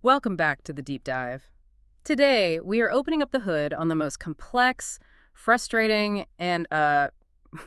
Welcome back to the Deep Dive. Today, we are opening up the hood on the most complex, frustrating, and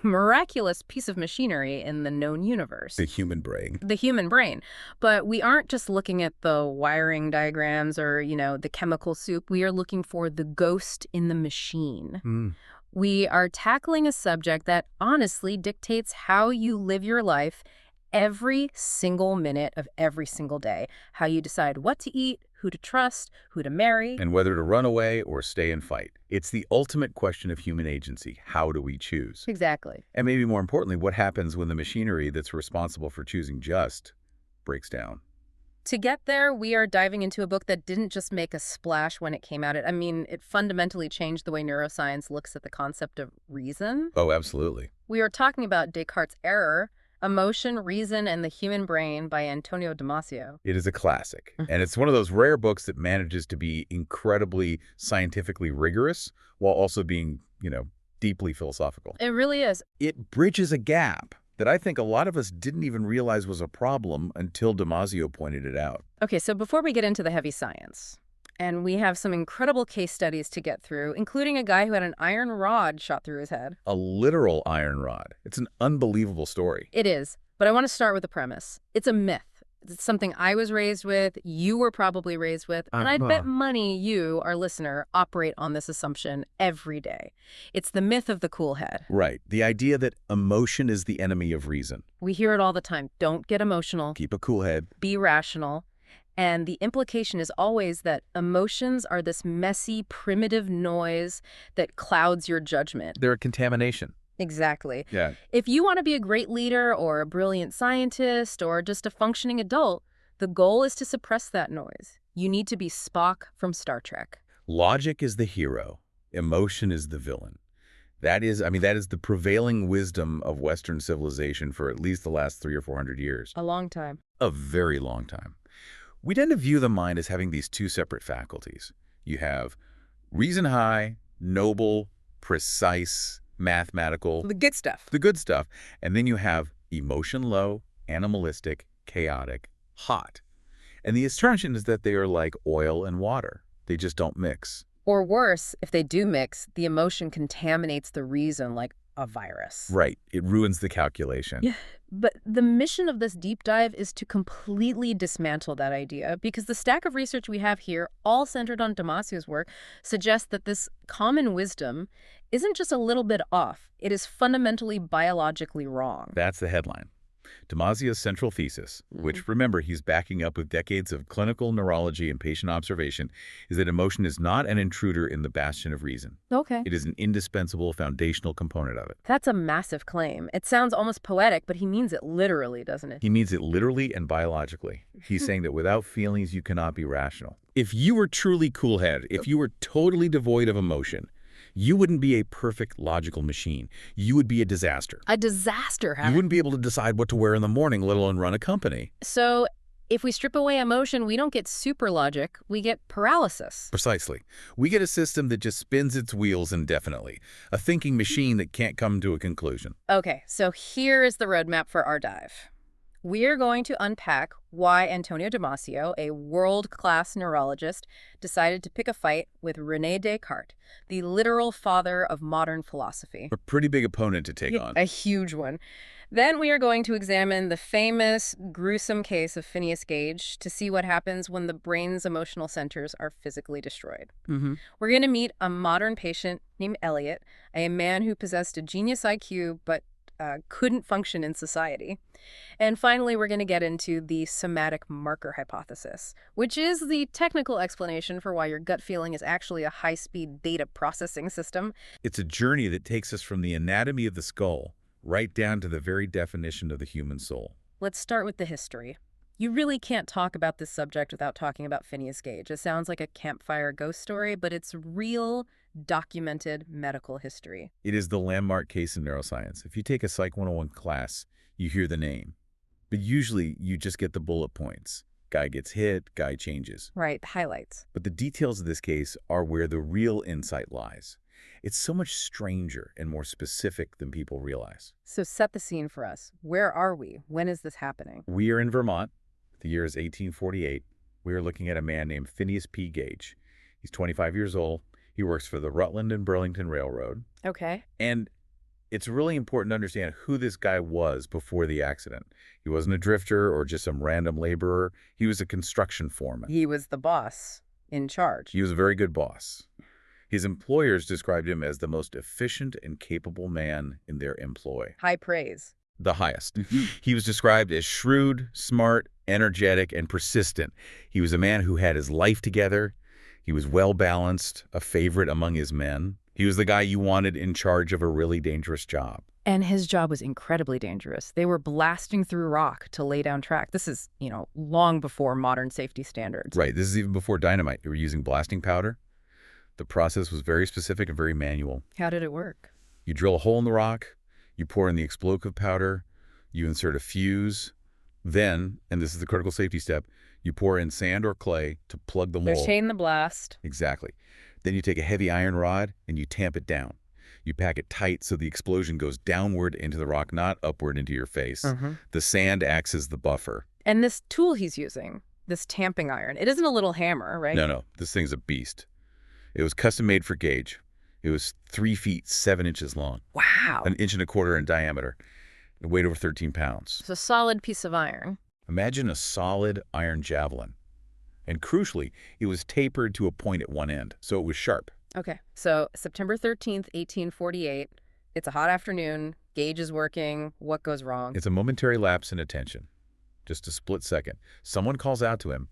miraculous piece of machinery in the known universe, The human brain. the human brain. But we aren't just looking at the wiring diagrams or, the chemical soup. We are looking for the ghost in the machine. Mm. We are tackling a subject that honestly dictates how you live your life every single minute of every single day. How you decide what to eat, who to trust, who to marry. And whether to run away or stay and fight. It's the ultimate question of human agency. How do we choose? Exactly. And maybe more importantly, what happens when the machinery that's responsible for choosing just breaks down? To get there, we are diving into a book that didn't just make a splash when it came out. It fundamentally changed the way neuroscience looks at the concept of reason. Oh, absolutely. We are talking about Descartes' Error, Emotion, Reason, and the Human Brain by Antonio Damasio. It is a classic. And it's one of those rare books that manages to be incredibly scientifically rigorous while also being, deeply philosophical. It really is. It bridges a gap that I think a lot of us didn't even realize was a problem until Damasio pointed it out. Okay, so before we get into the heavy science, and we have some incredible case studies to get through, including a guy who had an iron rod shot through his head. A literal iron rod. It's an unbelievable story. It is, but I want to start with a premise. It's a myth. It's something I was raised with, you were probably raised with, and I'd bet money you, our listener, operate on this assumption every day. It's the myth of the cool head. Right. The idea that emotion is the enemy of reason. We hear it all the time. Don't get emotional. Keep a cool head. Be rational. And the implication is always that emotions are this messy, primitive noise that clouds your judgment. They're a contamination. Exactly. Yeah. If you want to be a great leader or a brilliant scientist or just a functioning adult, the goal is to suppress that noise. You need to be Spock from Star Trek. Logic is the hero. Emotion is the villain. That is the prevailing wisdom of Western civilization for at least the last 300 or 400 years. A long time. A very long time. We tend to view the mind as having these two separate faculties. You have reason high, noble, precise, mathematical, The good stuff. the good stuff. And then you have emotion low, animalistic, chaotic, hot. And the assumption is that they are like oil and water. They just don't mix. Or worse, if they do mix, the emotion contaminates the reason like a virus. Right. It ruins the calculation. Yeah, but the mission of this deep dive is to completely dismantle that idea because the stack of research we have here, all centered on Damasio's work, suggests that this common wisdom isn't just a little bit off. It is fundamentally biologically wrong. That's the headline. Damasio's central thesis, which, remember, he's backing up with decades of clinical neurology and patient observation, is that emotion is not an intruder in the bastion of reason. Okay. It is an indispensable foundational component of it. That's a massive claim. It sounds almost poetic, but he means it literally, doesn't it? He means it literally and biologically. He's saying that without feelings, you cannot be rational. If you were truly cool-headed, if you were totally devoid of emotion, you wouldn't be a perfect logical machine. You would be a disaster. A disaster, You wouldn't be able to decide what to wear in the morning, let alone run a company. So if we strip away emotion, we don't get super logic, we get paralysis. Precisely. We get a system that just spins its wheels indefinitely, a thinking machine that can't come to a conclusion. Okay, so here is the roadmap for our dive. We're going to unpack why Antonio Damasio, a world-class neurologist, decided to pick a fight with René Descartes, the literal father of modern philosophy. A pretty big opponent to take on. A huge one. Then we are going to examine the famous, gruesome case of Phineas Gage to see what happens when the brain's emotional centers are physically destroyed. We're going to meet a modern patient named Elliot, a man who possessed a genius IQ but couldn't function in society. And finally, we're going to get into the somatic marker hypothesis, which is the technical explanation for why your gut feeling is actually a high-speed data processing system. It's a journey that takes us from the anatomy of the skull right down to the very definition of the human soul. Let's start with the history. You really can't talk about this subject without talking about Phineas Gage. It sounds like a campfire ghost story, but it's real, documented medical history. It is the landmark case in neuroscience. If you take a Psych 101 class, you hear the name. But usually, you just get the bullet points. Guy gets hit, guy changes. Right, the highlights. But the details of this case are where the real insight lies. It's so much stranger and more specific than people realize. So set the scene for us. Where are we? When is this happening? We are in Vermont. The year is 1848. We are looking at a man named Phineas P. Gage. He's 25 years old. He works for the Rutland and Burlington Railroad. Okay. And it's really important to understand who this guy was before the accident. He wasn't a drifter or just some random laborer. He was a construction foreman. He was the boss in charge. He was a very good boss. His employers described him as the most efficient and capable man in their employ. High praise. The highest. He was described as shrewd, smart, energetic, and persistent. He was a man who had his life together. He was well-balanced, a favorite among his men. He was the guy you wanted in charge of a really dangerous job. And his job was incredibly dangerous. They were blasting through rock to lay down track. This is, long before modern safety standards. Right. This is even before dynamite. They were using blasting powder. The process was very specific and very manual. How did it work? You drill a hole in the rock, you pour in the explosive powder, you insert a fuse, then, and this is the critical safety step, you pour in sand or clay to plug the mold. Chain the blast. Exactly. Then you take a heavy iron rod and you tamp it down. You pack it tight so the explosion goes downward into the rock, not upward into your face. The sand acts as the buffer. And this tool he's using, this tamping iron, it isn't a little hammer, right? No. This thing's a beast. It was custom made for Gage. It was 3 feet 7 inches long. Wow. 1.25 inches in diameter. It weighed over 13 pounds. It's a solid piece of iron. Imagine a solid iron javelin. And crucially, it was tapered to a point at one end, so it was sharp. Okay, so September 13th, 1848. It's a hot afternoon. Gage is working. What goes wrong? It's a momentary lapse in attention. Just a split second. Someone calls out to him.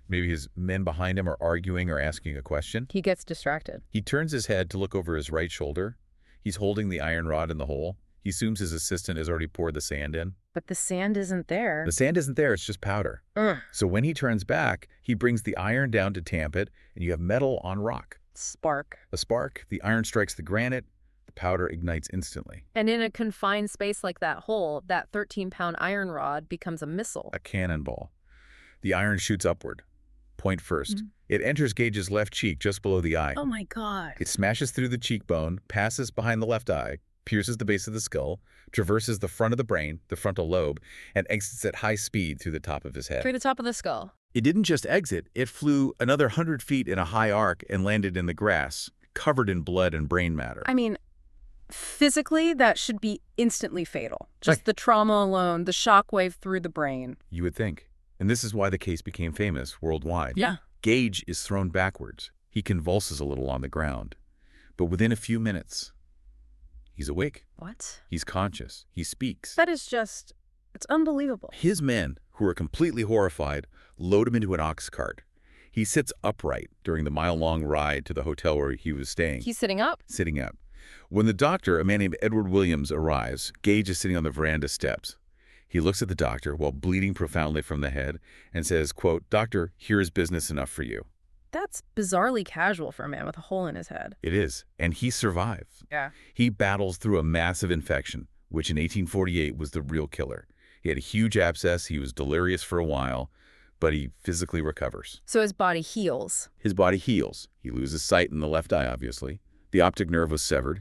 Maybe his men behind him are arguing or asking a question. He gets distracted. He turns his head to look over his right shoulder. He's holding the iron rod in the hole. He assumes his assistant has already poured the sand in. But the sand isn't there. The sand isn't there, it's just powder. So when he turns back, he brings the iron down to tamp it, and you have metal on rock. Spark. A spark, the iron strikes the granite, the powder ignites instantly. And in a confined space like that hole, that 13-pound iron rod becomes a missile. A cannonball. The iron shoots upward, point first. It enters Gage's left cheek just below the eye. Oh my God. It smashes through the cheekbone, passes behind the left eye, pierces the base of the skull, traverses the front of the brain, the frontal lobe, and exits at high speed through the top of his head. Through the top of the skull. It didn't just exit, it flew another 100 feet in a high arc and landed in the grass, covered in blood and brain matter. I mean, physically, that should be instantly fatal. Just the trauma alone, the shockwave through the brain. You would think. And this is why the case became famous worldwide. Yeah. Gage is thrown backwards. He convulses a little on the ground. But within a few minutes, he's awake. What? He's conscious. He speaks. That is just, it's unbelievable. His men, who are completely horrified, load him into an ox cart. He sits upright during the mile-long ride to the hotel where he was staying. He's sitting up? Sitting up. When the doctor, a man named Edward Williams, arrives, Gage is sitting on the veranda steps. He looks at the doctor while bleeding profoundly from the head and says, quote, "Doctor, here is business enough for you." That's bizarrely casual for a man with a hole in his head. It is. And he survives. Yeah. He battles through a massive infection, which in 1848 was the real killer. He had a huge abscess. He was delirious for a while, but he physically recovers. So his body heals. His body heals. He loses sight in the left eye, obviously. The optic nerve was severed.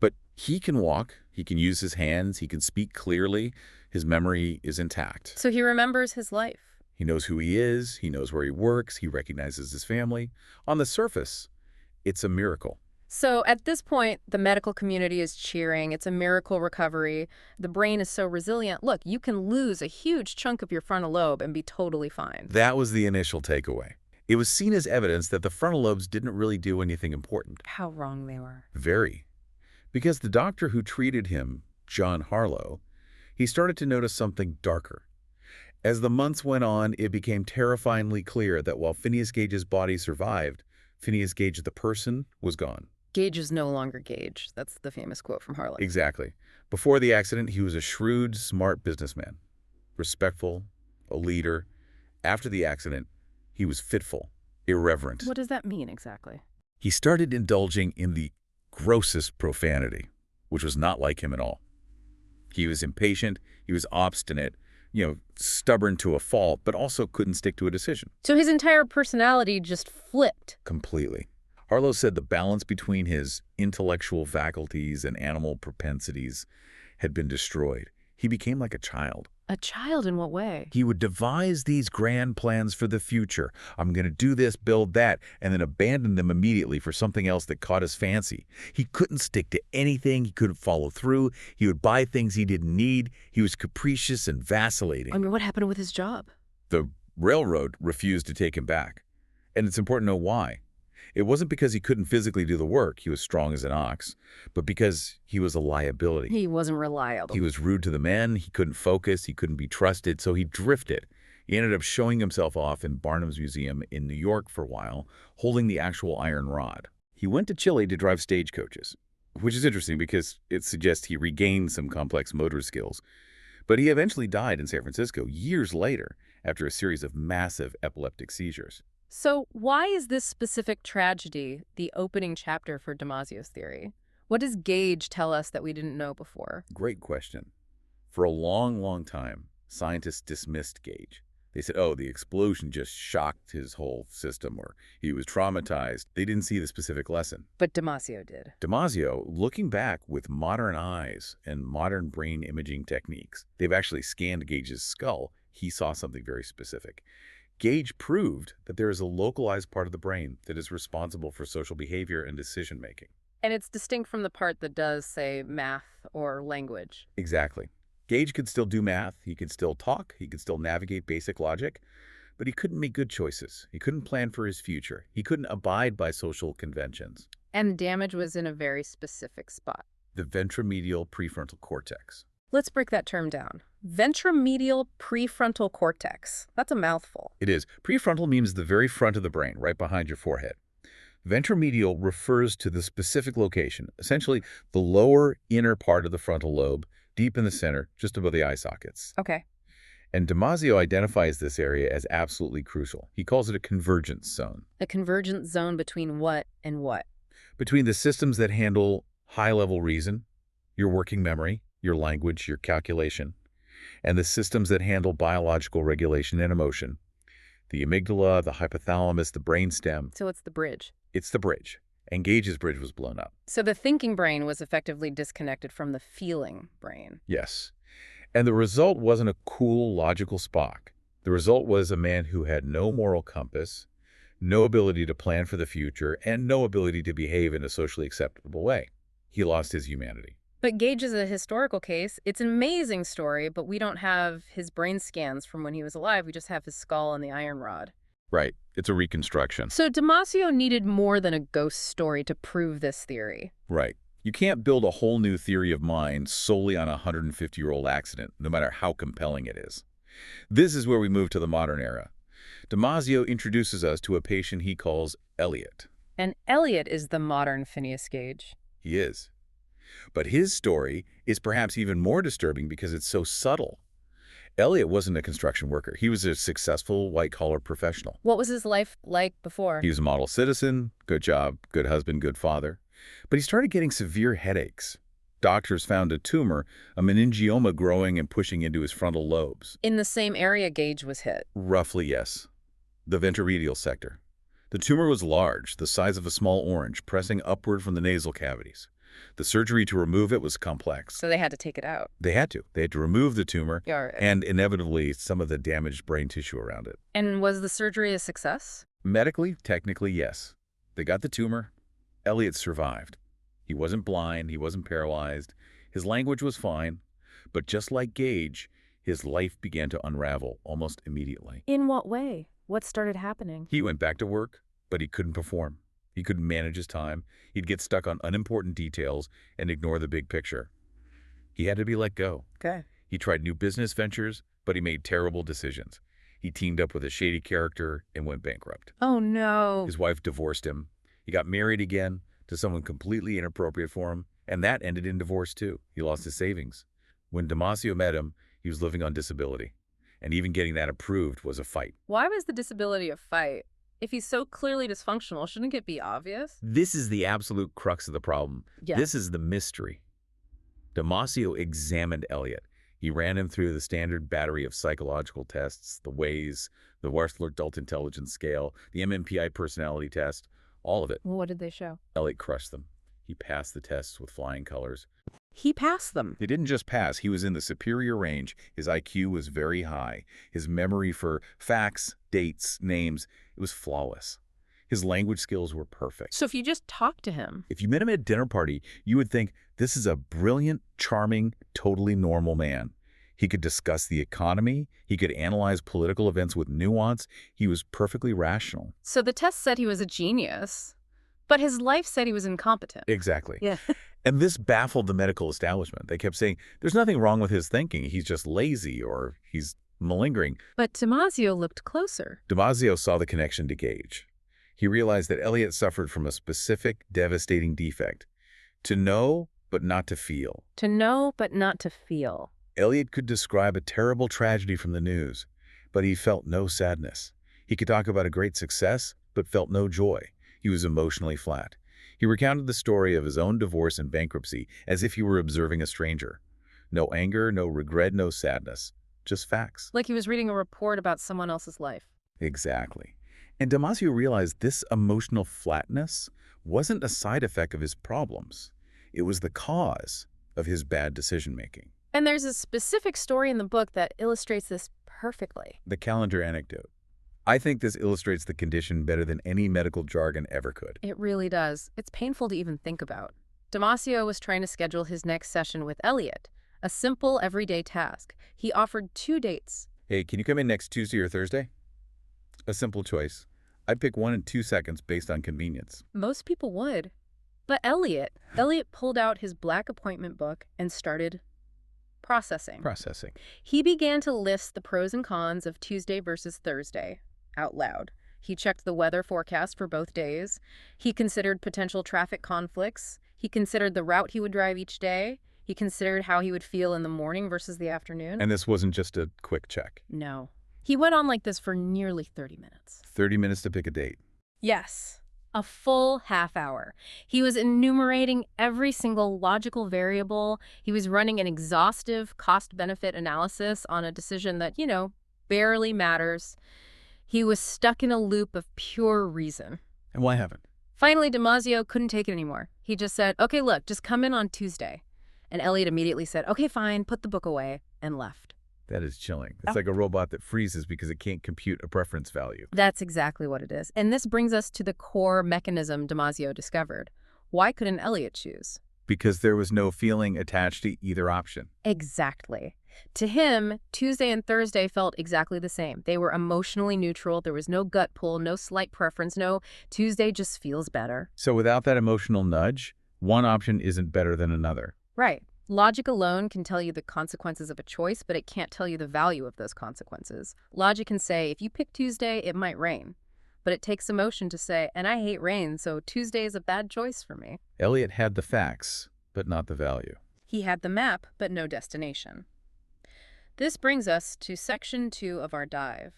But he can walk. He can use his hands. He can speak clearly. His memory is intact. So he remembers his life. He knows who he is. He knows where he works. He recognizes his family. On the surface, it's a miracle. So at this point, the medical community is cheering. It's a miracle recovery. The brain is so resilient. Look, you can lose a huge chunk of your frontal lobe and be totally fine. That was the initial takeaway. It was seen as evidence that the frontal lobes didn't really do anything important. How wrong they were. Very. Because the doctor who treated him, John Harlow, he started to notice something darker. As the months went on, it became terrifyingly clear that while Phineas Gage's body survived, Phineas Gage the person was gone. Gage is no longer Gage. That's the famous quote from Harlow. Exactly. Before the accident, he was a shrewd, smart businessman, respectful, a leader. After the accident, he was fitful, irreverent. What does that mean exactly? He started indulging in the grossest profanity, which was not like him at all. He was impatient, he was obstinate, stubborn to a fault, but also couldn't stick to a decision. So his entire personality just flipped. Completely. Harlow said the balance between his intellectual faculties and animal propensities had been destroyed. He became like a child. A child in what way? He would devise these grand plans for the future. I'm going to do this, build that, and then abandon them immediately for something else that caught his fancy. He couldn't stick to anything. He couldn't follow through. He would buy things he didn't need. He was capricious and vacillating. I mean, what happened with his job? The railroad refused to take him back. And it's important to know why. It wasn't because he couldn't physically do the work, he was strong as an ox, but because he was a liability. He wasn't reliable. He was rude to the men, he couldn't focus, he couldn't be trusted, so he drifted. He ended up showing himself off in Barnum's Museum in New York for a while, holding the actual iron rod. He went to Chile to drive stagecoaches, which is interesting because it suggests he regained some complex motor skills. But he eventually died in San Francisco years later after a series of massive epileptic seizures. So why is this specific tragedy the opening chapter for Damasio's theory? What does Gage tell us that we didn't know before? Great question. For a long, long time, scientists dismissed Gage. They said, oh, the explosion just shocked his whole system, or he was traumatized. They didn't see the specific lesson. But Damasio did. Damasio, looking back with modern eyes and modern brain imaging techniques, they've actually scanned Gage's skull. He saw something very specific. Gage proved that there is a localized part of the brain that is responsible for social behavior and decision-making. And it's distinct from the part that does, say, math or language. Exactly. Gage could still do math, he could still talk, he could still navigate basic logic, but he couldn't make good choices. He couldn't plan for his future. He couldn't abide by social conventions. And damage was in a very specific spot. The ventromedial prefrontal cortex. Let's break that term down. Ventromedial prefrontal cortex. That's a mouthful. It is. Prefrontal means the very front of the brain, right behind your forehead. Ventromedial refers to the specific location, essentially the lower inner part of the frontal lobe, deep in the center, just above the eye sockets. Okay. And Damasio identifies this area as absolutely crucial. He calls it a convergence zone. A convergence zone between what and what? Between the systems that handle high-level reason, your working memory, your language, your calculation, and the systems that handle biological regulation and emotion, the amygdala, the hypothalamus, the brainstem. So it's the bridge. It's the bridge. And Gage's bridge was blown up. So the thinking brain was effectively disconnected from the feeling brain. Yes. And the result wasn't a cool, logical Spock. The result was a man who had no moral compass, no ability to plan for the future, and no ability to behave in a socially acceptable way. He lost his humanity. But Gage is a historical case. It's an amazing story, but we don't have his brain scans from when he was alive. We just have his skull and the iron rod. Right. It's a reconstruction. So Damasio needed more than a ghost story to prove this theory. Right. You can't build a whole new theory of mind solely on a 150-year-old accident, no matter how compelling it is. This is where we move to the modern era. Damasio introduces us to a patient he calls Elliot. And Elliot is the modern Phineas Gage. He is. But his story is perhaps even more disturbing because it's so subtle. Elliot wasn't a construction worker. He was a successful white-collar professional. What was his life like before? He was a model citizen, good job, good husband, good father. But he started getting severe headaches. Doctors found a tumor, a meningioma growing and pushing into his frontal lobes. In the same area Gage was hit. Roughly, yes. The ventromedial sector. The tumor was large, the size of a small orange, pressing upward from the nasal cavities. The surgery to remove it was complex. So they had to take it out. They had to. They had to remove the tumor Yeah. and inevitably some of the damaged brain tissue around it. And was the surgery a success? Medically, technically, yes. They got the tumor. Elliot survived. He wasn't blind. He wasn't paralyzed. His language was fine. But just like Gage, his life began to unravel almost immediately. In what way? What started happening? He went back to work, but he couldn't perform. He couldn't manage his time. He'd get stuck on unimportant details and ignore the big picture. He had to be let go. Okay. He tried new business ventures, but he made terrible decisions. He teamed up with a shady character and went bankrupt. Oh, no. His wife divorced him. He got married again to someone completely inappropriate for him, and that ended in divorce too. He lost his savings. When Damasio met him, he was living on disability, and even getting that approved was a fight. Why was the disability a fight? If he's so clearly dysfunctional, shouldn't it be obvious? This is the absolute crux of the problem. Yeah. This is the mystery. Damasio examined Elliot. He ran him through the standard battery of psychological tests, the WAIS, the Wechsler-Adult Intelligence Scale, the MMPI personality test, all of it. Well, what did they show? Elliot crushed them. He passed the tests with flying colors. He passed them. He didn't just pass, he was in the superior range. His IQ was very high. His memory for facts, dates, names, it was flawless. His language skills were perfect. So if you just talk to him. If you met him at a dinner party, you would think, this is a brilliant, charming, totally normal man. He could discuss the economy. He could analyze political events with nuance. He was perfectly rational. So the test said he was a genius, but his life said he was incompetent. Exactly. Yeah. And this baffled the medical establishment. They kept saying, there's nothing wrong with his thinking. He's just lazy or he's malingering. But Damasio looked closer. Damasio saw the connection to Gage. He realized that Eliot suffered from a specific, devastating defect. To know, but not to feel. To know, but not to feel. Eliot could describe a terrible tragedy from the news, but he felt no sadness. He could talk about a great success, but felt no joy. He was emotionally flat. He recounted the story of his own divorce and bankruptcy as if he were observing a stranger. No anger, no regret, no sadness. Just facts. Like he was reading a report about someone else's life. Exactly. And Damasio realized this emotional flatness wasn't a side effect of his problems. It was the cause of his bad decision-making. And there's a specific story in the book that illustrates this perfectly. The calendar anecdote. I think this illustrates the condition better than any medical jargon ever could. It really does. It's painful to even think about. Damasio was trying to schedule his next session with Eliot, a simple, everyday task. He offered 2 dates. Hey, can you come in next Tuesday or Thursday? A simple choice. I'd pick one in 2 seconds based on convenience. Most people would. But Eliot pulled out his black appointment book and started processing. He began to list the pros and cons of Tuesday versus Thursday out loud. He checked the weather forecast for both days. He considered potential traffic conflicts. He considered the route he would drive each day. He considered how he would feel in the morning versus the afternoon. And this wasn't just a quick check. No. He went on like this for nearly 30 minutes. 30 minutes to pick a date. Yes. A full half hour. He was enumerating every single logical variable. He was running an exhaustive cost-benefit analysis on a decision that, barely matters. He was stuck in a loop of pure reason. And why haven't? Finally, Damasio couldn't take it anymore. He just said, okay, look, just come in on Tuesday. And Eliot immediately said, okay, fine, put the book away, and left. That is chilling. It's like a robot that freezes because it can't compute a preference value. That's exactly what it is. And this brings us to the core mechanism Damasio discovered. Why couldn't Eliot choose? Because there was no feeling attached to either option. Exactly. To him, Tuesday and Thursday felt exactly the same. They were emotionally neutral. There was no gut pull, no slight preference, no Tuesday just feels better. So without that emotional nudge, one option isn't better than another. Right. Logic alone can tell you the consequences of a choice, but it can't tell you the value of those consequences. Logic can say, if you pick Tuesday, it might rain. But it takes emotion to say, and I hate rain, so Tuesday is a bad choice for me. Eliot had the facts, but not the value. He had the map, but no destination. This brings us to section 2 of our dive.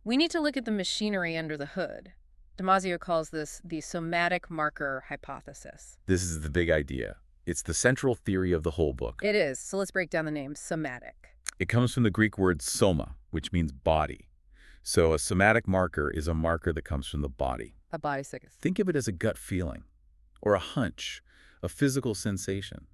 We need to look at the machinery under the hood. Damasio calls this the somatic marker hypothesis. This is the big idea. It's the central theory of the whole book. It is. So let's break down the name somatic. It comes from the Greek word soma, which means body. So a somatic marker is a marker that comes from the body. A body sickness. Think of it as a gut feeling, or a hunch, a physical sensation.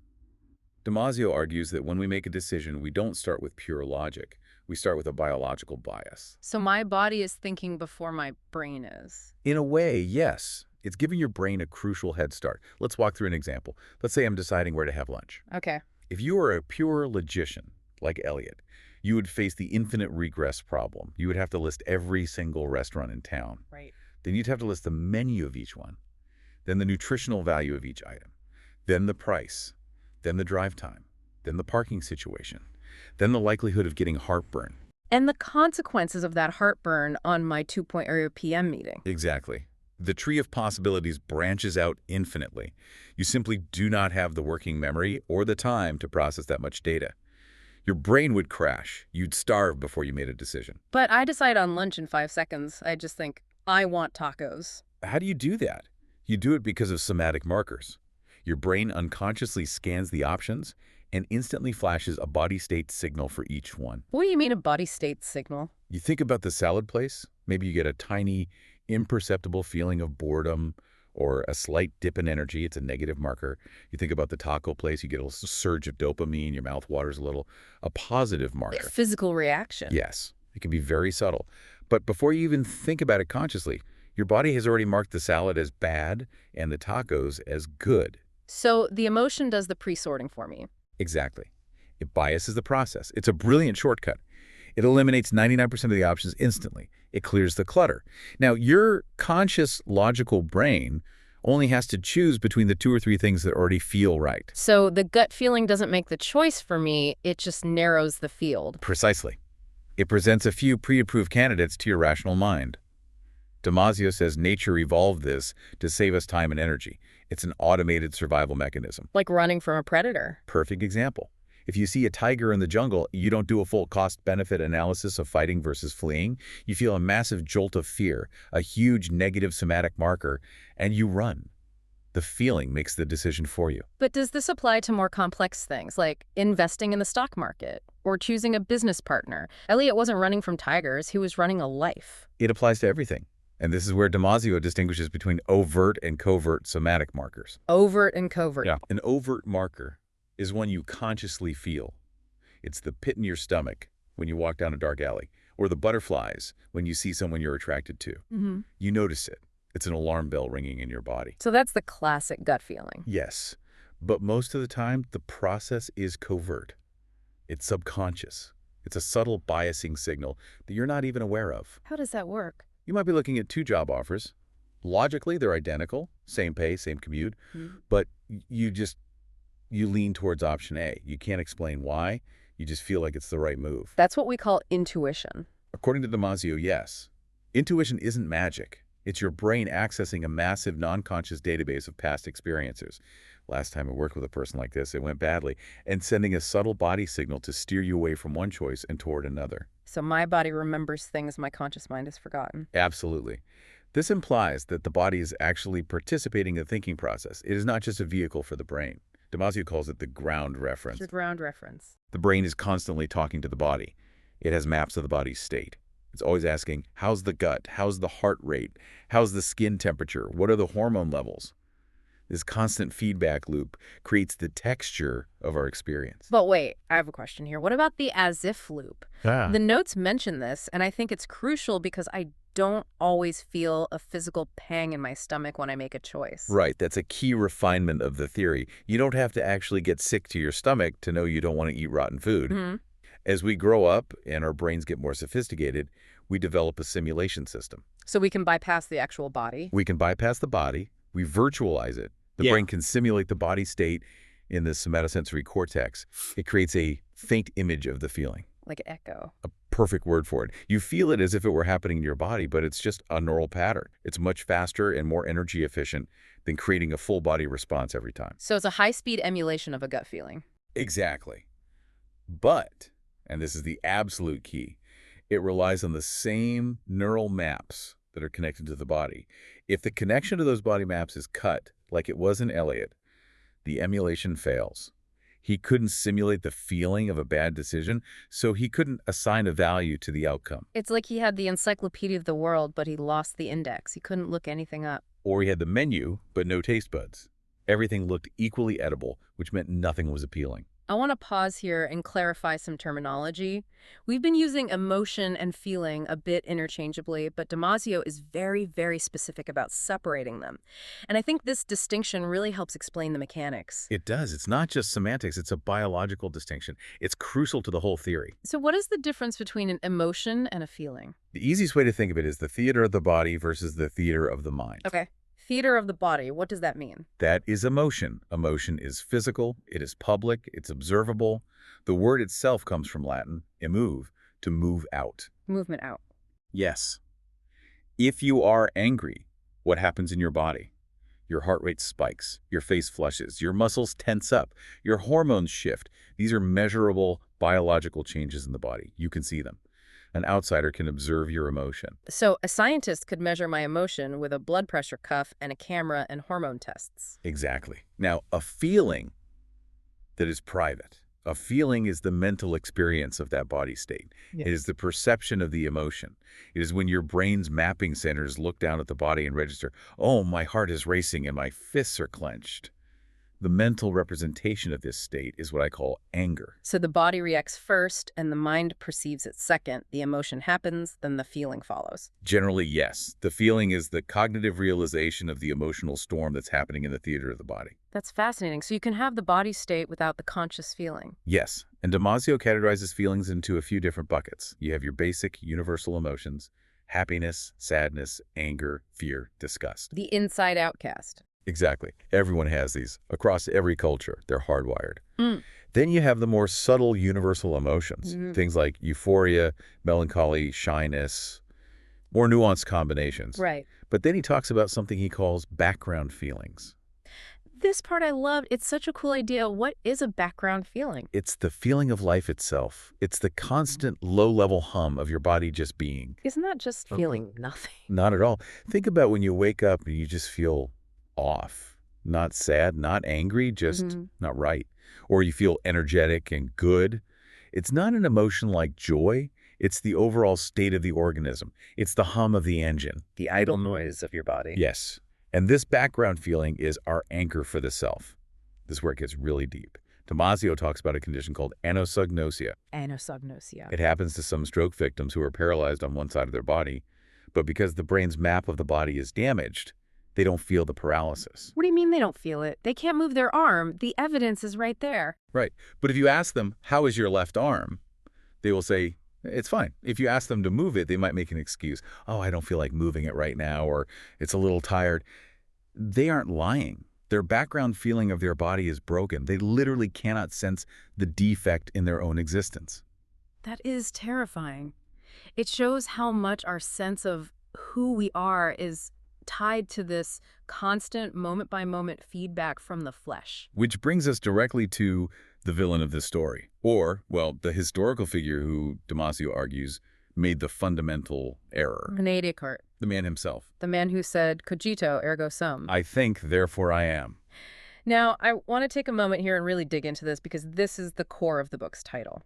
Damasio argues that when we make a decision, we don't start with pure logic. We start with a biological bias. So my body is thinking before my brain is. In a way, yes. It's giving your brain a crucial head start. Let's walk through an example. Let's say I'm deciding where to have lunch. Okay. If you were a pure logician, like Eliot, you would face the infinite regress problem. You would have to list every single restaurant in town. Right. Then you'd have to list the menu of each one, then the nutritional value of each item, then the price, then the drive time, then the parking situation, then the likelihood of getting heartburn. And the consequences of that heartburn on my 2.0 p.m. meeting. Exactly. The tree of possibilities branches out infinitely. You simply do not have the working memory or the time to process that much data. Your brain would crash. You'd starve before you made a decision. But I decide on lunch in 5 seconds. I just think, I want tacos. How do you do that? You do it because of somatic markers. Your brain unconsciously scans the options and instantly flashes a body state signal for each one. What do you mean a body state signal? You think about the salad place. Maybe you get a tiny, imperceptible feeling of boredom or a slight dip in energy, it's a negative marker. You think about the taco place, you get a surge of dopamine, your mouth waters a little, a positive Like marker. physical reaction. Yes, it can be very subtle. But before you even think about it consciously, your body has already marked the salad as bad and the tacos as good. So the emotion does the pre-sorting for me. Exactly. It biases the process. It's a brilliant shortcut. It eliminates 99% of the options instantly. It clears the clutter. Now, your conscious, logical brain only has to choose between the 2 or 3 things that already feel right. So the gut feeling doesn't make the choice for me, it just narrows the field. Precisely. It presents a few pre-approved candidates to your rational mind. Damasio says nature evolved this to save us time and energy. It's an automated survival mechanism. Like running from a predator. Perfect example. If you see a tiger in the jungle, you don't do a full cost-benefit analysis of fighting versus fleeing. You feel a massive jolt of fear, a huge negative somatic marker, and you run. The feeling makes the decision for you. But does this apply to more complex things, like investing in the stock market or choosing a business partner? Elliot wasn't running from tigers, he was running a life. It applies to everything. And this is where Damasio distinguishes between overt and covert somatic markers. Overt and covert. Yeah. An overt marker is one you consciously feel. It's the pit in your stomach when you walk down a dark alley, or the butterflies when you see someone you're attracted to. You notice it. It's an alarm bell ringing in your body. So that's the classic gut feeling. Yes, but most of the time, the process is covert. It's subconscious. It's a subtle biasing signal that you're not even aware of. How does that work? You might be looking at 2 job offers. Logically, they're identical, same pay, same commute, but you lean towards option A. You can't explain why. You just feel like it's the right move. That's what we call intuition. According to Damasio, yes. Intuition isn't magic. It's your brain accessing a massive non-conscious database of past experiences. Last time I worked with a person like this, it went badly, and sending a subtle body signal to steer you away from one choice and toward another. So my body remembers things my conscious mind has forgotten. Absolutely. This implies that the body is actually participating in the thinking process. It is not just a vehicle for the brain. Damasio calls it the ground reference. The ground reference. The brain is constantly talking to the body. It has maps of the body's state. It's always asking, how's the gut? How's the heart rate? How's the skin temperature? What are the hormone levels? This constant feedback loop creates the texture of our experience. But wait, I have a question here. What about the as-if loop? The notes mention this, and I think it's crucial because I don't always feel a physical pang in my stomach when I make a choice. Right, that's a key refinement of the theory. You don't have to actually get sick to your stomach to know you don't want to eat rotten food. As we grow up and our brains get more sophisticated, we develop a simulation system. So we can bypass the actual body? We can bypass the body. We virtualize it. The brain can simulate the body state in the somatosensory cortex. It creates a faint image of the feeling. Like an echo. A perfect word for it. You feel it as if it were happening in your body, but it's just a neural pattern. It's much faster and more energy efficient than creating a full body response every time. So it's a high-speed emulation of a gut feeling. Exactly. But, and this is the absolute key, it relies on the same neural maps that are connected to the body. If the connection to those body maps is cut, like it was in Elliot, the emulation fails. He couldn't simulate the feeling of a bad decision, so he couldn't assign a value to the outcome. It's like he had the encyclopedia of the world, but he lost the index. He couldn't look anything up. Or he had the menu, but no taste buds. Everything looked equally edible, which meant nothing was appealing. I want to pause here and clarify some terminology. We've been using emotion and feeling a bit interchangeably, but Damasio is very, very specific about separating them. And I think this distinction really helps explain the mechanics. It does. It's not just semantics. It's a biological distinction. It's crucial to the whole theory. So what is the difference between an emotion and a feeling? The easiest way to think of it is the theater of the body versus the theater of the mind. Okay. Theater of the body, what does that mean? That is emotion. Emotion is physical, it is public, it's observable. The word itself comes from Latin, emuve, to move out. Movement out. Yes. If you are angry, what happens in your body? Your heart rate spikes, your face flushes, your muscles tense up, your hormones shift. These are measurable biological changes in the body. You can see them. An outsider can observe your emotion. So a scientist could measure my emotion with a blood pressure cuff and a camera and hormone tests. Exactly. Now, a feeling that is private, A feeling is the mental experience of that body state. Yeah. It is the perception of the emotion. It is when your brain's mapping centers look down at the body and register, oh, my heart is racing and my fists are clenched. The mental representation of this state is what I call anger. So the body reacts first and the mind perceives it second. The emotion happens, then the feeling follows. Generally, yes. The feeling is the cognitive realization of the emotional storm that's happening in the theater of the body. That's fascinating. So you can have the body state without the conscious feeling. Yes, and Damasio categorizes feelings into a few different buckets. You have your basic universal emotions: happiness, sadness, anger, fear, disgust. The inside outcast. Exactly. Everyone has these. Across every culture, they're hardwired. Mm. Then you have the more subtle universal emotions, things like euphoria, melancholy, shyness, more nuanced combinations. Right. But then he talks about something he calls background feelings. This part I loved. It's such a cool idea. What is a background feeling? It's the feeling of life itself. It's the constant low-level hum of your body just being. Isn't that just feeling nothing? Not at all. Think about when you wake up and you just feel off. Not sad, not angry, just not right. Or you feel energetic and good. It's not an emotion like joy. It's the overall state of the organism. It's the hum of the engine. The idle noise of your body. Yes. And this background feeling is our anchor for the self. This is where it gets really deep. Damasio talks about a condition called anosognosia. Anosognosia. It happens to some stroke victims who are paralyzed on one side of their body, but because the brain's map of the body is damaged, they don't feel the paralysis. What do you mean they don't feel it? They can't move their arm. The evidence is right there. Right. But if you ask them, how is your left arm? They will say, it's fine. If you ask them to move it, they might make an excuse. Oh, I don't feel like moving it right now, or it's a little tired. They aren't lying. Their background feeling of their body is broken. They literally cannot sense the defect in their own existence. That is terrifying. It shows how much our sense of who we are is tied to this constant moment-by-moment feedback from the flesh. Which brings us directly to the villain of this story. Or, well, the historical figure who, Damasio argues, made the fundamental error. René Descartes. The man himself. The man who said, cogito, ergo sum. I think, therefore I am. Now, I want to take a moment here and really dig into this because this is the core of the book's title.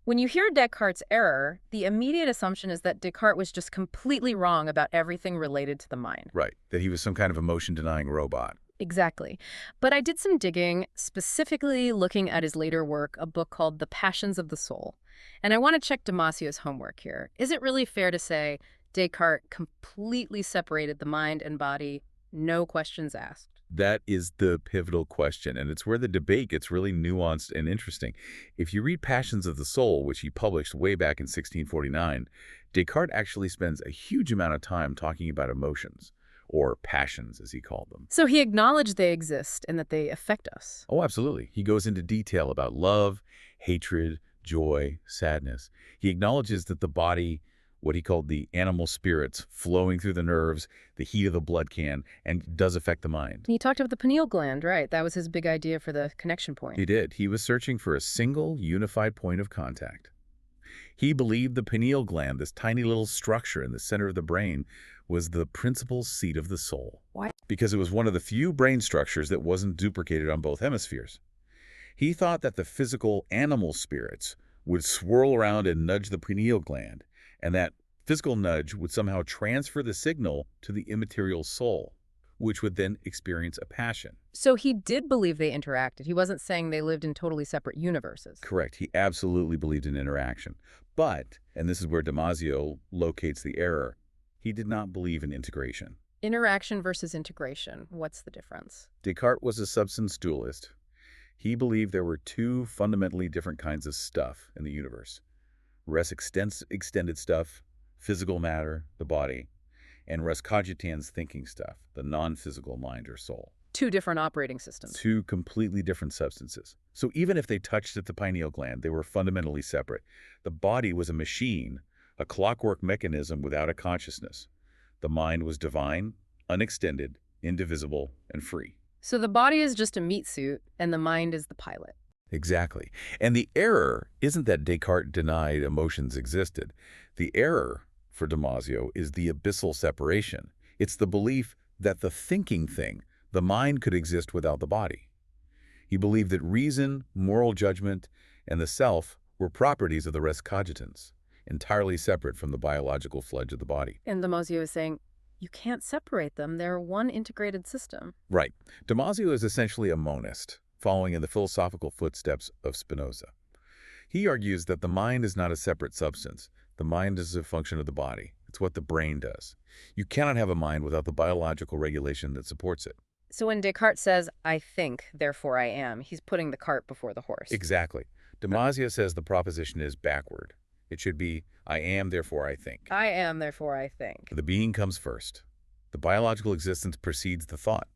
When you hear Descartes' error, the immediate assumption is that Descartes was just completely wrong about everything related to the mind. Right, that he was some kind of emotion-denying robot. Exactly. But I did some digging, specifically looking at his later work, a book called The Passions of the Soul. And I want to check Damasio's homework here. Is it really fair to say Descartes completely separated the mind and body, no questions asked? That is the pivotal question, and it's where the debate gets really nuanced and interesting. If you read Passions of the Soul, which he published way back in 1649, Descartes actually spends a huge amount of time talking about emotions, or passions as he called them. So he acknowledged they exist and that they affect us. Oh, absolutely. He goes into detail about love, hatred, joy, sadness. He acknowledges that the body, what he called the animal spirits flowing through the nerves, the heat of the blood can, and does affect the mind. He talked about the pineal gland, right? That was his big idea for the connection point. He did. He was searching for a single, unified point of contact. He believed the pineal gland, this tiny little structure in the center of the brain, was the principal seat of the soul. Why? Because it was one of the few brain structures that wasn't duplicated on both hemispheres. He thought that the physical animal spirits would swirl around and nudge the pineal gland, and that physical nudge would somehow transfer the signal to the immaterial soul, which would then experience a passion. So he did believe they interacted. He wasn't saying they lived in totally separate universes. Correct. He absolutely believed in interaction. But, and this is where Damasio locates the error, he did not believe in integration. Interaction versus integration. What's the difference? Descartes was a substance dualist. He believed there were two fundamentally different kinds of stuff in the universe. Res extended stuff, physical matter, the body, and res cogitans thinking stuff, the non-physical mind or soul. Two different operating systems. Two completely different substances. So even if they touched at the pineal gland, they were fundamentally separate. The body was a machine, a clockwork mechanism without a consciousness. The mind was divine, unextended, indivisible, and free. So the body is just a meat suit, and the mind is the pilot. Exactly. And the error isn't that Descartes denied emotions existed. The error, for Damasio, is the abyssal separation. It's the belief that the thinking thing, the mind, could exist without the body. He believed that reason, moral judgment, and the self were properties of the res cogitans, entirely separate from the biological sludge of the body. And Damasio is saying, you can't separate them. They're one integrated system. Right. Damasio is essentially a monist, following in the philosophical footsteps of Spinoza. He argues that the mind is not a separate substance. The mind is a function of the body. It's what the brain does. You cannot have a mind without the biological regulation that supports it. So when Descartes says, I think, therefore I am, he's putting the cart before the horse. Exactly. Damasio says the proposition is backward. It should be, I am, therefore I think. I am, therefore I think. The being comes first. The biological existence precedes the thought.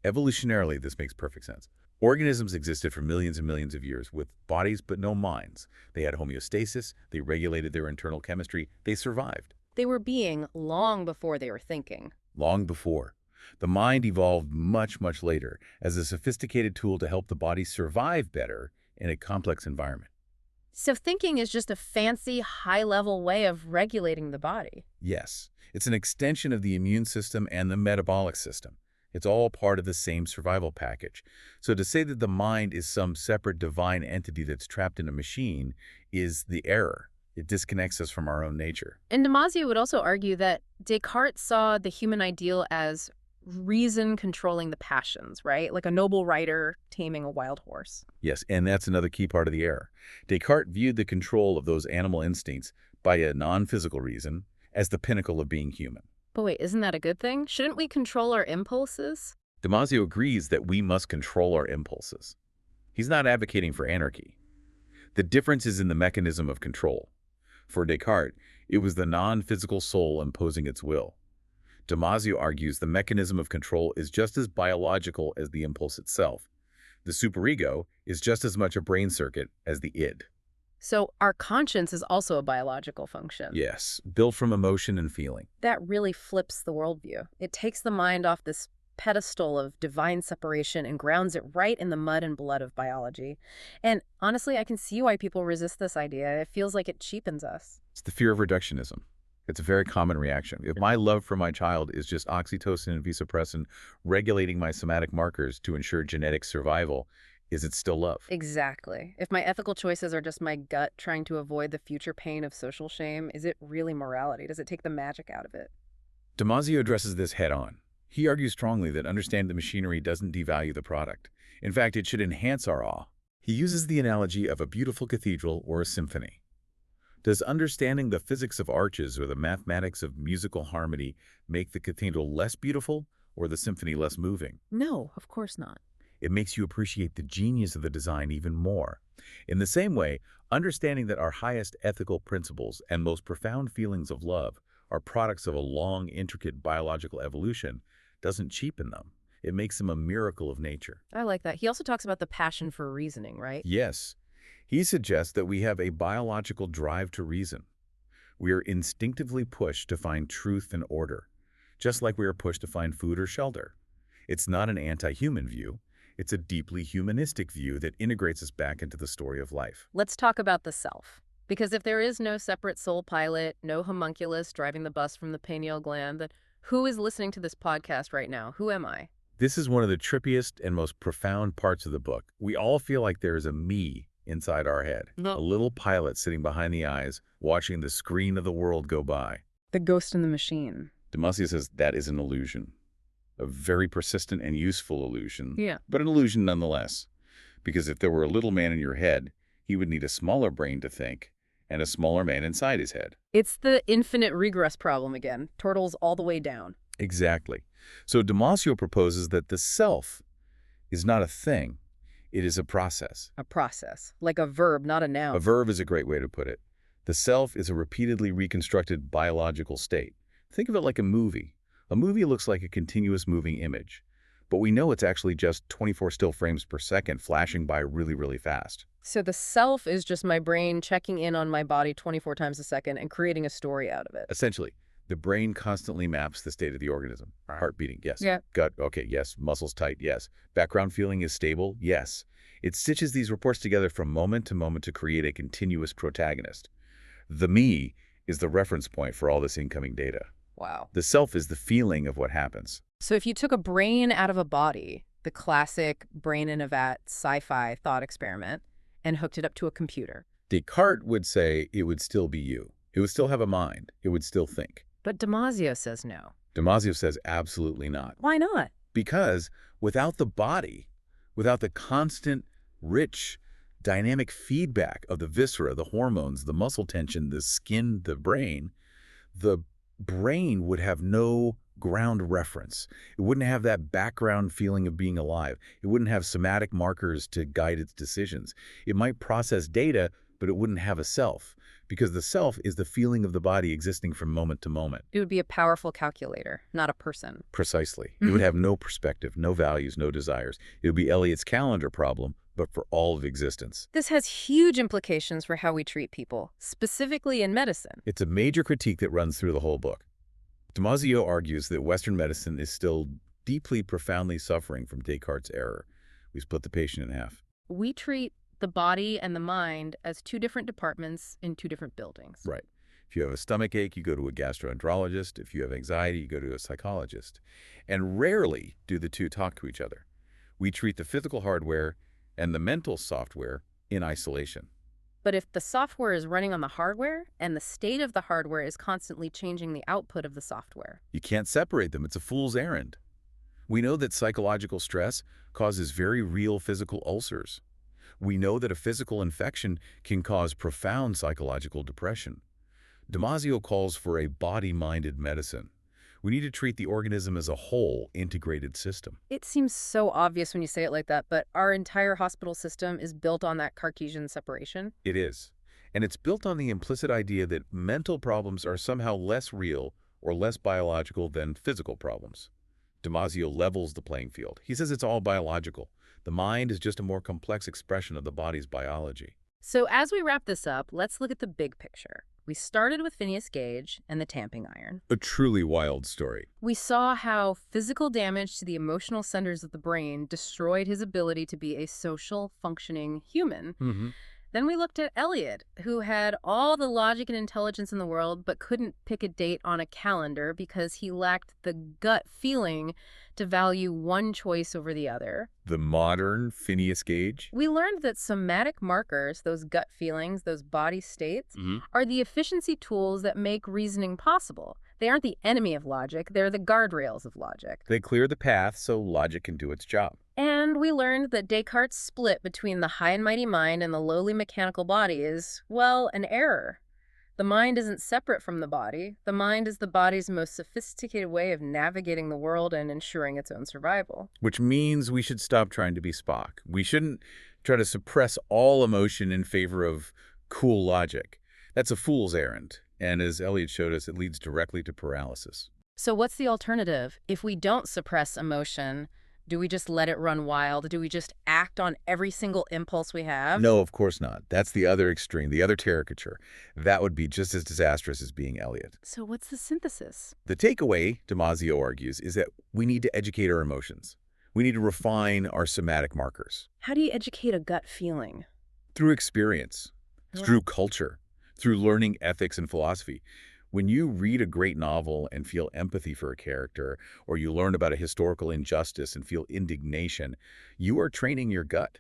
Evolutionarily, this makes perfect sense. Organisms existed for millions and millions of years with bodies but no minds. They had homeostasis, they regulated their internal chemistry, they survived. They were being long before they were thinking. Long before. The mind evolved much, much later as a sophisticated tool to help the body survive better in a complex environment. So thinking is just a fancy, high-level way of regulating the body. Yes, it's an extension of the immune system and the metabolic system. It's all part of the same survival package. So to say that the mind is some separate divine entity that's trapped in a machine is the error. It disconnects us from our own nature. And Damasio would also argue that Descartes saw the human ideal as reason controlling the passions, right? Like a noble rider taming a wild horse. Yes, and that's another key part of the error. Descartes viewed the control of those animal instincts by a non-physical reason as the pinnacle of being human. But wait, isn't that a good thing? Shouldn't we control our impulses? Damasio agrees that we must control our impulses. He's not advocating for anarchy. The difference is in the mechanism of control. For Descartes, it was the non-physical soul imposing its will. Damasio argues the mechanism of control is just as biological as the impulse itself. The superego is just as much a brain circuit as the id. So our conscience is also a biological function. Yes, built from emotion and feeling. That really flips the worldview. It takes the mind off this pedestal of divine separation and grounds it right in the mud and blood of biology. And honestly, I can see why people resist this idea. It feels like it cheapens us. It's the fear of reductionism. It's a very common reaction. If my love for my child is just oxytocin and vasopressin regulating my somatic markers to ensure genetic survival, is it still love? Exactly. If my ethical choices are just my gut trying to avoid the future pain of social shame, is it really morality? Does it take the magic out of it? Damasio addresses this head-on. He argues strongly that understanding the machinery doesn't devalue the product. In fact, it should enhance our awe. He uses the analogy of a beautiful cathedral or a symphony. Does understanding the physics of arches or the mathematics of musical harmony make the cathedral less beautiful or the symphony less moving? No, of course not. It makes you appreciate the genius of the design even more. In the same way, understanding that our highest ethical principles and most profound feelings of love are products of a long, intricate biological evolution doesn't cheapen them. It makes them a miracle of nature. I like that. He also talks about the passion for reasoning, right? Yes. He suggests that we have a biological drive to reason. We are instinctively pushed to find truth and order, just like we are pushed to find food or shelter. It's not an anti-human view. It's a deeply humanistic view that integrates us back into the story of life. Let's talk about the self. Because if there is no separate soul pilot, no homunculus driving the bus from the pineal gland, then who is listening to this podcast right now? Who am I? This is one of the trippiest and most profound parts of the book. We all feel like there is a me inside our head, a little pilot sitting behind the eyes, watching the screen of the world go by. The ghost in the machine. Damasio says that is an illusion, a very persistent and useful illusion, Yeah. but an illusion nonetheless. Because if there were a little man in your head, he would need a smaller brain to think and a smaller man inside his head. It's the infinite regress problem again. Turtles all the way down. Exactly. So Damasio proposes that the self is not a thing. It is a process. A process. Like a verb, not a noun. A verb is a great way to put it. The self is a repeatedly reconstructed biological state. Think of it like a movie. A movie looks like a continuous moving image, but we know it's actually just 24 still frames per second flashing by really, really fast. So the self is just my brain checking in on my body 24 times a second and creating a story out of it. Essentially, the brain constantly maps the state of the organism. Heart beating, yes. Yeah. Gut, okay, yes. Muscles tight, yes. Background feeling is stable, yes. It stitches these reports together from moment to create a continuous protagonist. The me is the reference point for all this incoming data. Wow. The self is the feeling of what happens. So if you took a brain out of a body, the classic brain in a vat sci-fi thought experiment, and hooked it up to a computer. Descartes would say it would still be you. It would still have a mind. It would still think. But Damasio says no. Damasio says absolutely not. Why not? Because without the body, without the constant, rich, dynamic feedback of the viscera, the hormones, the muscle tension, the skin, the brain would have no ground reference. It wouldn't have that background feeling of being alive. It wouldn't have somatic markers to guide its decisions. It might process data, but it wouldn't have a self, because the self is the feeling of the body existing from moment to moment. It would be a powerful calculator, not a person. Precisely. It would have no perspective, no values, no desires. It would be Eliot's calendar problem, but for all of existence. This has huge implications for how we treat people, specifically in medicine. It's a major critique that runs through the whole book. Damasio argues that Western medicine is still deeply, profoundly suffering from Descartes' error. We split the patient in half. We treat the body and the mind as two different departments in two different buildings. Right. If you have a stomach ache, you go to a gastroenterologist. If you have anxiety, you go to a psychologist. And rarely do the two talk to each other. We treat the physical hardware and the mental software in isolation. But if the software is running on the hardware and the state of the hardware is constantly changing the output of the software, you can't separate them. It's a fool's errand. We know that psychological stress causes very real physical ulcers. We know that a physical infection can cause profound psychological depression. Damasio calls for a body-minded medicine. We need to treat the organism as a whole, integrated system. it seems so obvious when you say it like that, but our entire hospital system is built on that Cartesian separation. It is. And it's built on the implicit idea that mental problems are somehow less real or less biological than physical problems. Damasio levels the playing field. He says it's all biological. The mind is just a more complex expression of the body's biology. So as we wrap this up, let's look at the big picture. We started with Phineas Gage and the tamping iron. A truly wild story. We saw how physical damage to the emotional centers of the brain destroyed his ability to be a social, functioning human. Then we looked at Eliot, who had all the logic and intelligence in the world, but couldn't pick a date on a calendar because he lacked the gut feeling to value one choice over the other. The modern Phineas Gage. We learned that somatic markers, those gut feelings, those body states, are the efficiency tools that make reasoning possible. They aren't the enemy of logic, they're the guardrails of logic. They clear the path so logic can do its job. And we learned that Descartes' split between the high and mighty mind and the lowly mechanical body is, well, an error. The mind isn't separate from the body. The mind is the body's most sophisticated way of navigating the world and ensuring its own survival. Which means we should stop trying to be Spock. We shouldn't try to suppress all emotion in favor of cool logic. That's a fool's errand. And as Eliot showed us, it leads directly to paralysis. So what's the alternative? If we don't suppress emotion, do we just let it run wild? Do we just act on every single impulse we have? No, of course not. That's the other extreme, the other caricature. That would be just as disastrous as being Eliot. So what's the synthesis? The takeaway, Damasio argues, is that we need to educate our emotions. We need to refine our somatic markers. How do you educate a gut feeling? Through experience, through culture, through learning ethics and philosophy. When you read a great novel and feel empathy for a character, or you learn about a historical injustice and feel indignation, you are training your gut.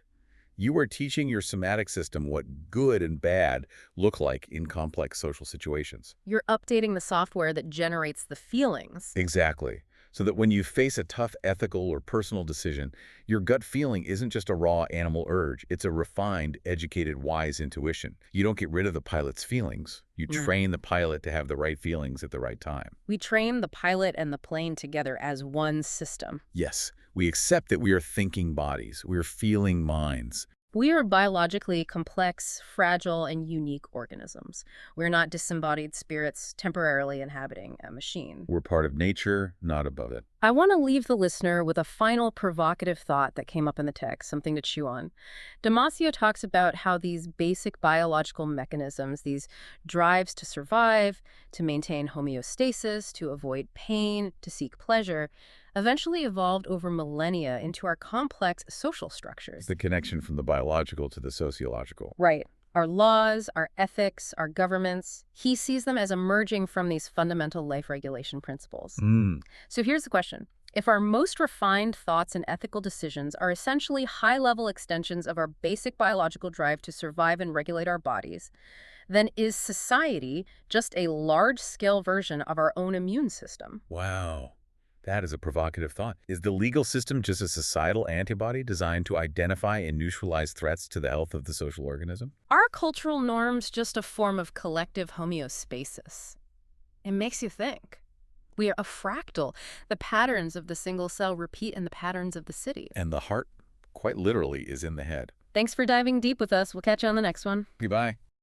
You are teaching your somatic system what good and bad look like in complex social situations. You're updating the software that generates the feelings. Exactly. So that when you face a tough ethical or personal decision, your gut feeling isn't just a raw animal urge. It's a refined, educated, wise intuition. You don't get rid of the pilot's feelings. You train the pilot to have the right feelings at the right time. We train the pilot and the plane together as one system. Yes, we accept that we are thinking bodies. We are feeling minds. We are biologically complex, fragile, and unique organisms. We're not disembodied spirits temporarily inhabiting a machine. We're part of nature, not above it. I want to leave the listener with a final provocative thought that came up in the text, something to chew on. Damasio talks about how these basic biological mechanisms, these drives to survive, to maintain homeostasis, to avoid pain, to seek pleasure, eventually evolved over millennia into our complex social structures. The connection from the biological to the sociological. Right. Our laws, our ethics, our governments, he sees them as emerging from these fundamental life regulation principles. So here's the question. If our most refined thoughts and ethical decisions are essentially high-level extensions of our basic biological drive to survive and regulate our bodies, then is society just a large-scale version of our own immune system? Wow. That is a provocative thought. Is the legal system just a societal antibody designed to identify and neutralize threats to the health of the social organism? Are cultural norms just a form of collective homeostasis? It makes you think. We are a fractal. The patterns of the single cell repeat in the patterns of the city. And the heart, quite literally, is in the head. Thanks for diving deep with us. We'll catch you on the next one. Goodbye.